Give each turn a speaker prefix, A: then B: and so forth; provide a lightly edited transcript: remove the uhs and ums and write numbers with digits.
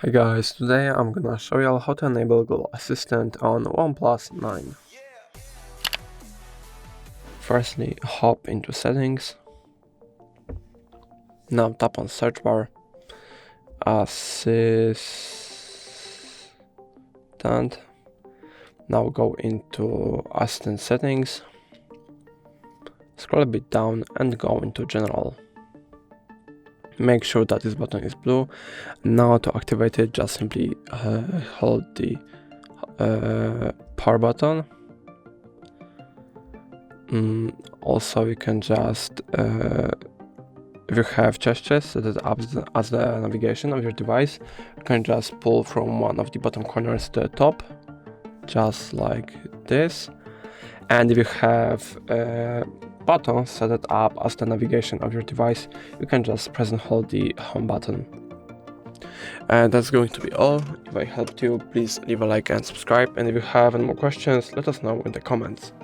A: Hi guys, today I'm gonna show you how to enable Google Assistant on OnePlus 9. Firstly, hop into settings. Now tap on search bar, Assistant. Now go into Assistant settings, scroll a bit down and go into general. Make sure that this button is blue. Now to activate it, just simply hold the power button. Also, you can just, if you have gestures set it up as the navigation of your device, you can just pull from one of the bottom corners to the top, just like this. And if you have buttons set it up as the navigation of your device, you can just press and hold the home button. And that's going to be all. If I helped you, please leave a like and subscribe. And if you have any more questions, let us know in the comments.